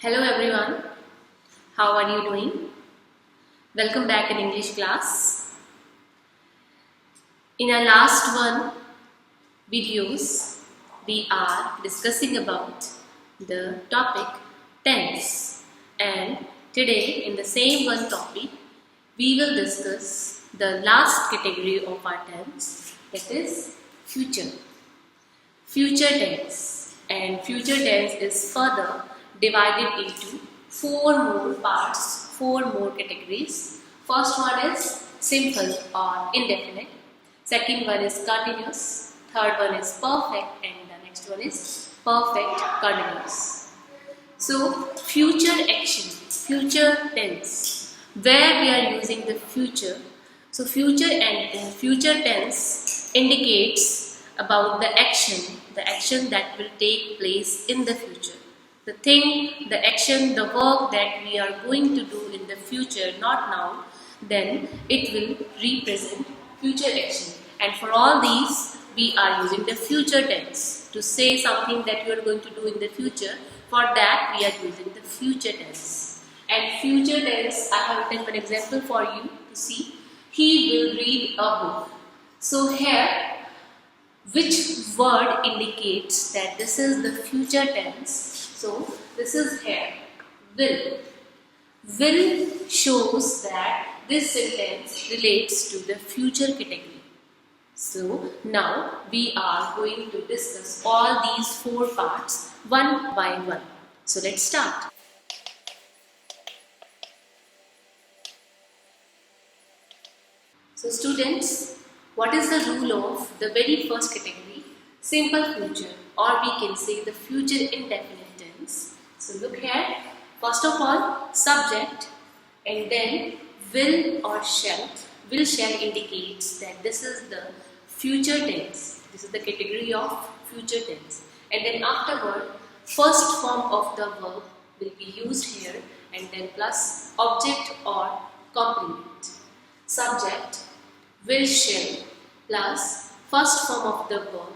Hello everyone, how are you doing? Welcome back in English class. In our last videos, we are discussing about the topic tense, and today in the same one topic, we will discuss the last category of our tense, that is future. Future tense, and future tense is further divided into four more parts, four more categories. First one is simple or indefinite, second one is continuous, third one is perfect, and the next one is perfect continuous. So future action, future tense, where we are using the future. So future and future tense indicates about the action that will take place in the future. The thing, the action, the work that we are going to do in the future, not now, then it will represent future action. And for all these, we are using the future tense to say something that you are going to do in the future. For that, we are using the future tense. And future tense, I have written an example for you to see. He will read a book. So here, which word indicates that this is the future tense? So this is here, will. Will shows that this sentence relates to the future category. So now we are going to discuss all these four parts one by one. So let's start. So students, what is the rule of the very first category? Simple future, or we can say the future indefinite tense. So look here, first of all subject, and then will or shall. Will shall indicates that this is the future tense. This is the category of future tense. And then afterward, first form of the verb will be used here, and then plus object or complement. Subject, will shall, plus first form of the verb,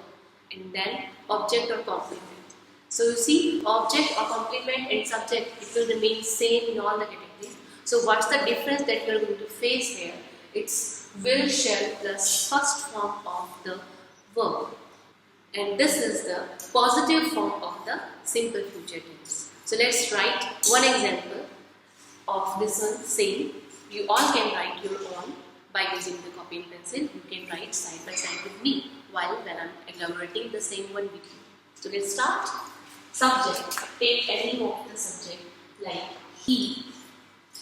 and then object or complement. So you see, object or complement and subject, it will remain same in all the categories. So what's the difference that we are going to face here? It's will shall plus first form of the verb. And this is the positive form of the simple future tense. So let's write one example of this one, same. You all can write your own by using the copy and pencil. You can write side by side with me while when I'm elaborating the same one with you. So let's start. Subject, take any of the subject like he,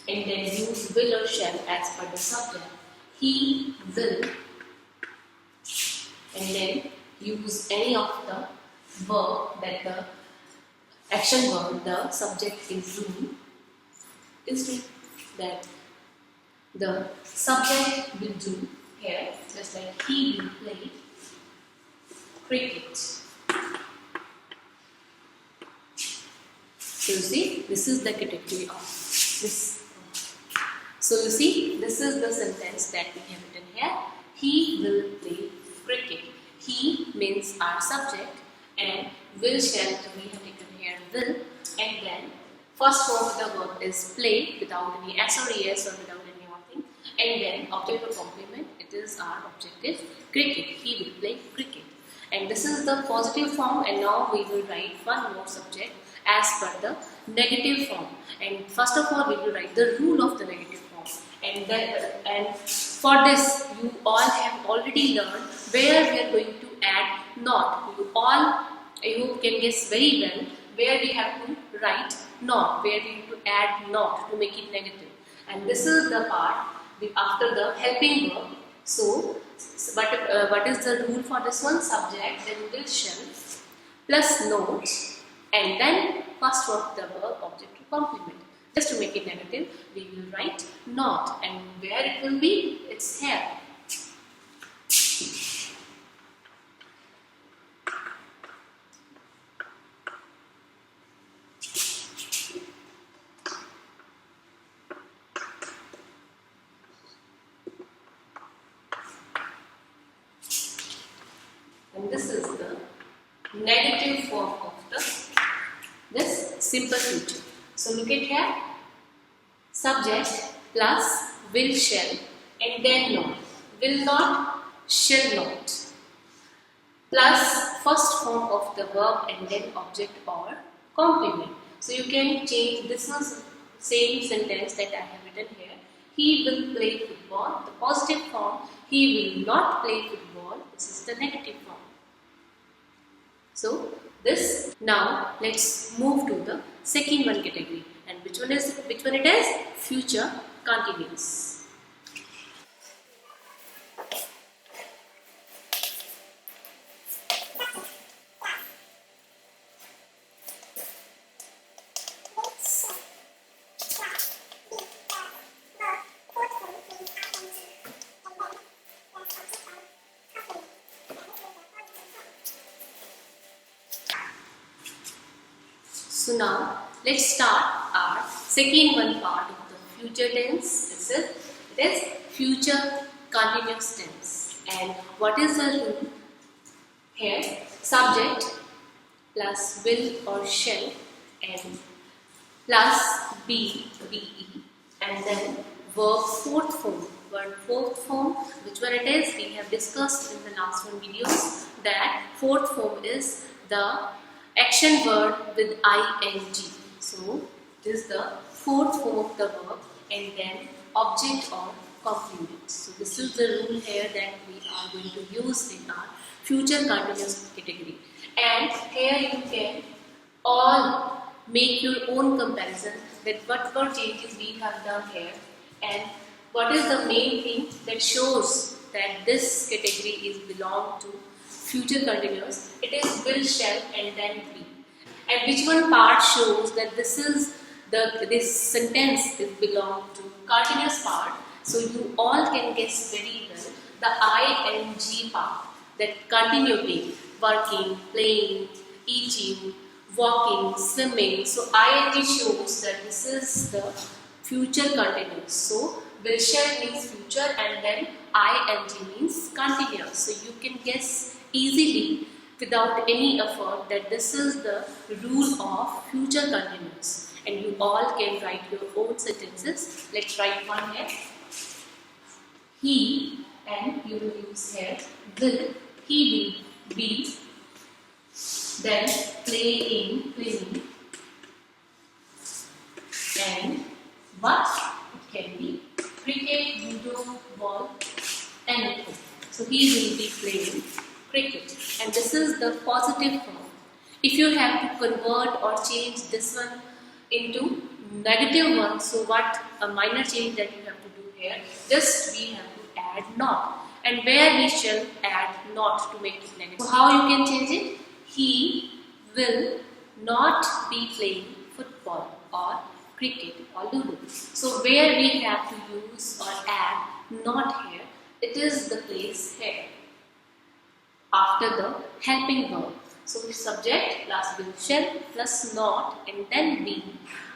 and then use will or shall as per the subject. He will, and then use any of the verb that the action verb the subject is doing. Instead that the subject will do here, just like he will play cricket. So you see, this is the category of this. So you see, this is the sentence that we have written here. He will play cricket. He means our subject, and will shall we have taken here will, and then first form of the verb is play without any s or es or without any nothing, and then object or complement, it is our objective cricket. He will play cricket. And this is the positive form, and now we will write one more subject as per the negative form. And first of all, we will write the rule of the negative form. And for this, you all have already learned where we are going to add not. You all, I hope, can guess very well where we have to write not, where we have to add not to make it negative. And this is the part after the helping verb. So, what is the rule for this one? Subject, then will shall, plus note, and then first form of the verb, object to complement. Just to make it negative, we will write not, and where it will be? It's here. And this is the negative form of this simple future. So look at here, subject plus will, shall, and then not. Will not, shall not, plus first form of the verb and then object or complement. So you can change this one, same sentence that I have written here. He will play football. The positive form, he will not play football. This is the negative form. So this, now let's move to the second one category. And which one it is? Future continuous. So now let's start our second one part of the future tense. It is future continuous tense. And what is the rule here? Subject plus will or shall and plus be and then verb fourth form. Word fourth form, which one it is? We have discussed in the last one videos that fourth form is the action word with ing. So this is the fourth form of the verb and then object or complement. So this is the rule here that we are going to use in our future continuous category. And here you can all make your own comparison that what changes we have done here and what is the main thing that shows that this category is belong to future continuous. It is will, shall and then be. And which one part shows that this sentence is belong to continuous part. So you all can guess very well the ing part, that continuity, working, playing, eating, walking, swimming. So ing shows that this is the future continuous. So will, shall means future and then ing means continuous. So you can guess easily without any effort that this is the rule of future continuous. And you all can write your own sentences. Let's write one here. He, and you will use here will. He will be. Then playing. And what? It can be cricket, judo, ball, anything. So he will be playing cricket. And this is the positive form. If you have to convert or change this one into negative one, so what a minor change that you have to do here, just we have to add not. And where we shall add not to make it negative. So how you can change it? He will not be playing football or cricket or ludo. So where we have to use or add not here, it is the place here after the helping verb. So subject plus will, shall plus not and then be,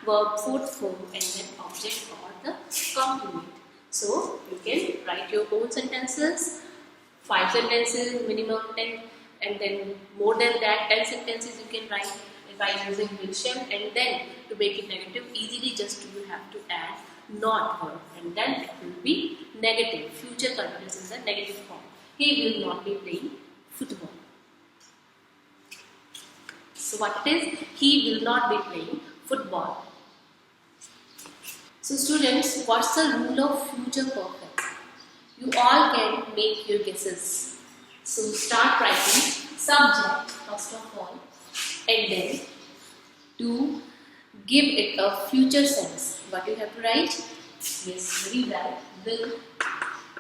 verb fourth form and then object or the complement. So you can write your own sentences, 5 sentences, minimum 10, and then more than that 10 sentences you can write by using will, shall, and then to make it negative easily just you have to add not verb and then it will be negative. Future continuous is the negative form. He will not be playing football. So what it is? He will not be playing football. So students, what's the rule of future perfect? You all can make your guesses. So start writing subject first of all and then to give it a future sense. What you have to write? Yes, very well. Will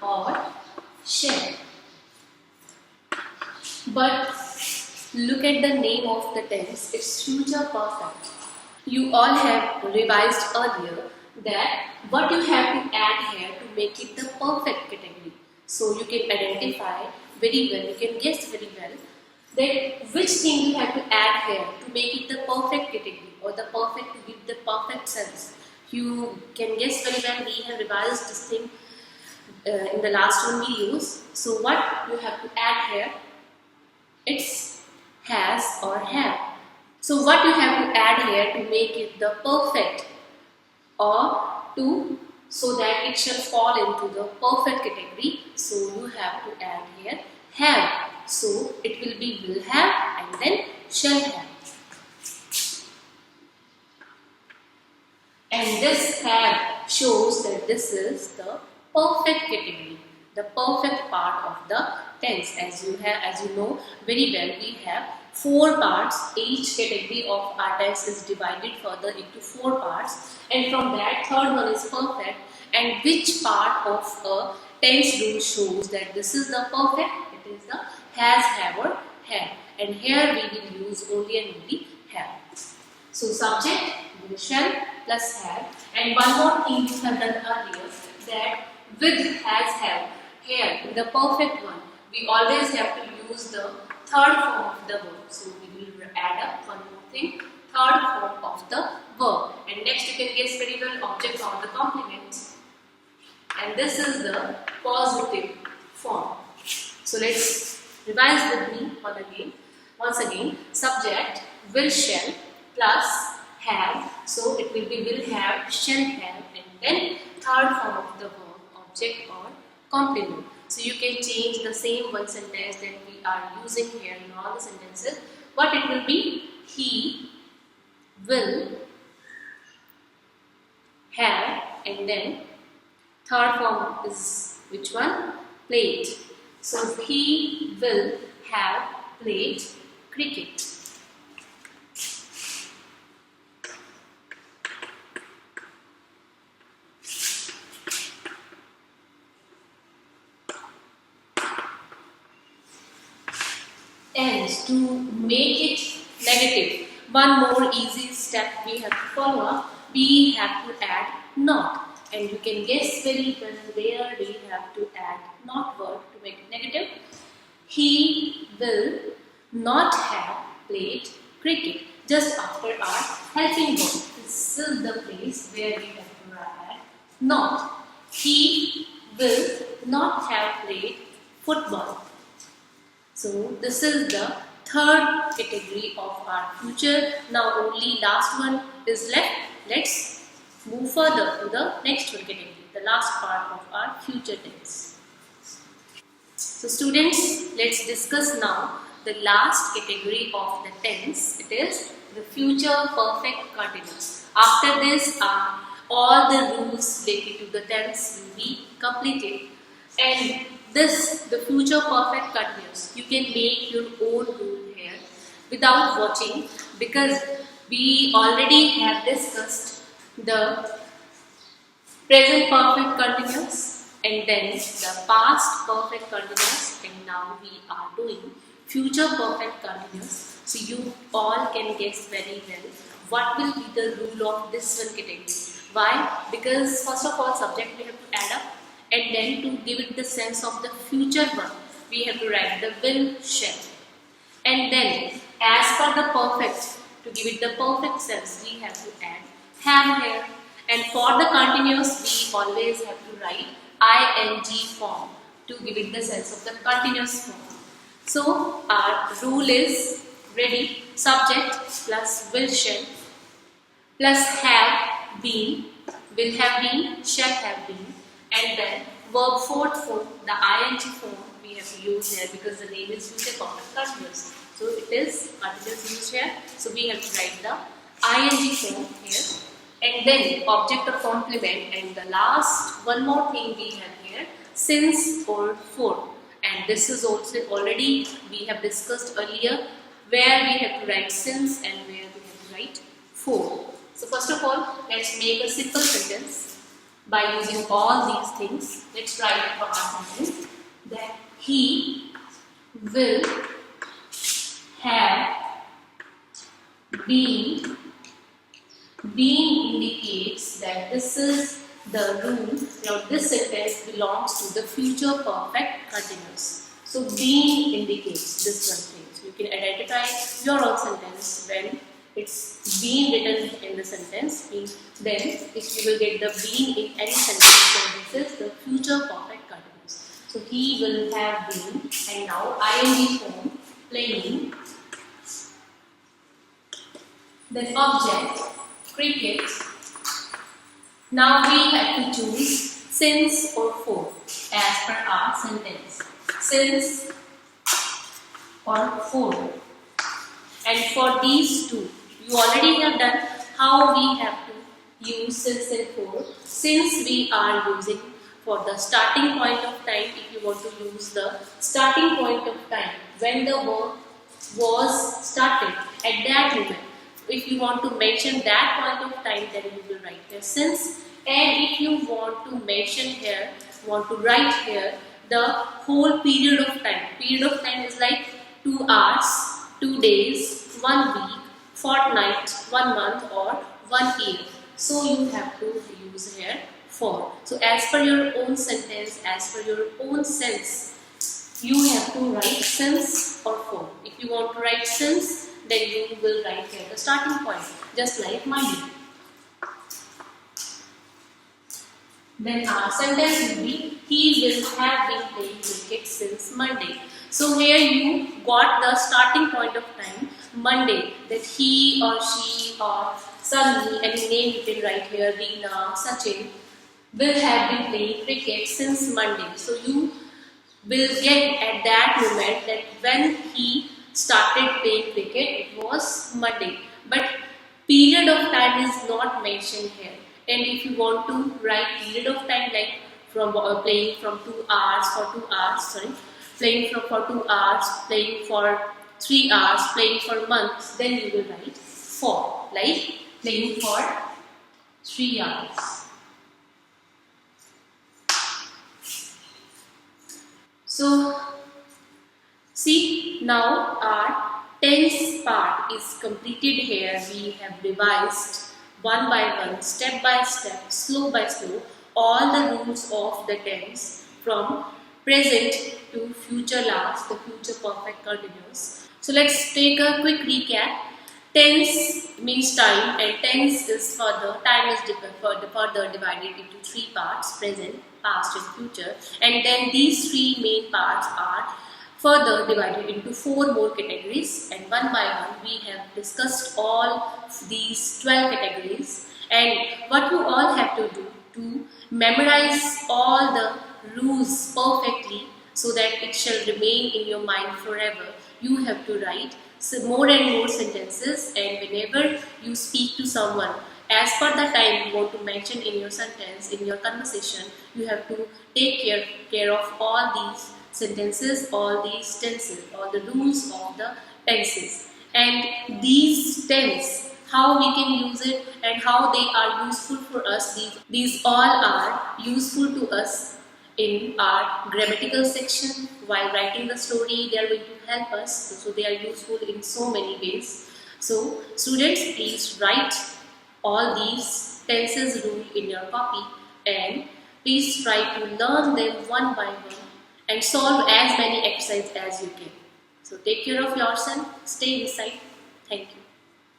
or shall. But look at the name of the tense. It's future perfect. You all have revised earlier that what you have to add here to make it the perfect category. So you can identify very well, you can guess very well that which thing you have to add here to make it the perfect category or the perfect to give the perfect sense. You can guess very well, we have revised this thing in the last one videos. So what you have to add here, it's has or have. So what you have to add here to make it the perfect, or to so that it shall fall into the perfect category, so you have to add here have. So it will be will have and then shall have. And this have shows that this is the perfect category, the perfect part of the tense. As you know very well, we have 4 parts. Each category of our tense is divided further into 4 parts, and from that third one is perfect. And which part of a tense rule shows that this is the perfect? It is the has, have or have. And here we will use only and only have. So subject will, shall plus have. And one more thing we have done earlier, that with, has, have. Here in the perfect one, we always have to use the third form of the verb. So we will add up one more thing, third form of the verb. And next you can guess very well object or the complement. And this is the positive form. So let's revise with me once again. Subject will, shall plus have. So it will be will have, shall have, and then third form of the verb, object or complement. So you can change the same one sentence that we are using here in all the sentences. But it will be he will have, and then third form is which one? Played. So he will have played cricket. And to make it negative, one more easy step we have to follow up. We have to add not. And you can guess very well where we have to add not word to make it negative. He will not have played cricket. Just after our helping verb. This is the place where we have to add not. He will not have played football. So this is the third category of our future. Now only last one is left. Let's move further to the next one category, the last part of our future tense. So students, let's discuss now the last category of the tense. It is the future perfect continuous. After this, all the rules related to the tense will be completed. And this, the future perfect continuous, you can make your own rule here without watching, because we already have discussed the present perfect continuous and then the past perfect continuous, and now we are doing future perfect continuous. So you all can guess very well what will be the rule of this one category. Why? Because first of all, subject we have to add up, and then to give it the sense of the future one, we have to write the will, shall. And then as per the perfect, to give it the perfect sense, we have to add have here. And for the continuous, we always have to write ing form to give it the sense of the continuous form. So our rule is ready. Subject plus will, shall plus have been, will have been, shall have been, and then verb fourth form, the ing form we have to use here because the name is future perfect continuous. So it is continuous used here. So we have to write the ing form here. And then object of complement, and the last one more thing we have here, since or for. And this is also already we have discussed earlier, where we have to write since and where we have to write for. So first of all, let's make a simple sentence by using all these things. Let's write for our sentence that he will have been. Being indicates that this is the rule. Now this sentence belongs to the future perfect continuous. So being indicates this one thing. So you can identify your own sentence when it's being written in the sentence. Then if you will get the being in any sentence, then this is the future perfect continuous. So he will have been, and now ing form playing Then object, cricket. Now we have to choose since or for as per our sentence. Since or for. And for these two, you already have done how we have to use since and for. Since we are using for the starting point of time, if you want to use the starting point of time, when the work was started, at that moment. If you want to mention that point of time, then you will write here since. And if you want to mention here, want to write here the whole period of time. Period of time is like 2 hours, 2 days, 1 week, fortnight, 1 month or 1 year. So you have to use here for. So as per your own sentence, as per your own sense, you have to write since or for. If you want to write since, then you will write here the starting point, just like Monday. Then our sentence will be, he will have been playing cricket since Monday. So here you got the starting point of time, Monday, that he or she or Sunny, any name you can write here, Reena, Sachin, will have been playing cricket since Monday. So you will get at that moment that when he started playing cricket, it was Monday. But period of time is not mentioned here. And if you want to write period of time like from playing from 2 hours for 2 hours, sorry, playing for 2 hours, playing for 3 hours, playing for months, then you will write for, like playing for 3 hours. So, see, now our tense part is completed here. We have revised one by one, step by step, slow by slow, all the rules of the tense from present to future last, the future perfect continuous. So, let's take a quick recap. Tense means time, and tense is time is further divided into 3 parts: present, past and future. And then these 3 main parts are further divided into 4 more categories, and one by one we have discussed all these 12 categories. And what you all have to do to memorize all the rules perfectly so that it shall remain in your mind forever, you have to write more and more sentences, and whenever you speak to someone, as per the time you want to mention in your sentence, in your conversation, you have to take care of all these sentences, all these tenses, all the rules of the tenses. And these tense, how we can use it and how they are useful for us, these all are useful to us in our grammatical section. While writing the story, they are going to help us, so they are useful in so many ways. So students, please write all these tenses rule in your copy, and please try to learn them one by one and solve as many exercises as you can. So take care of yourself, stay inside. Thank you.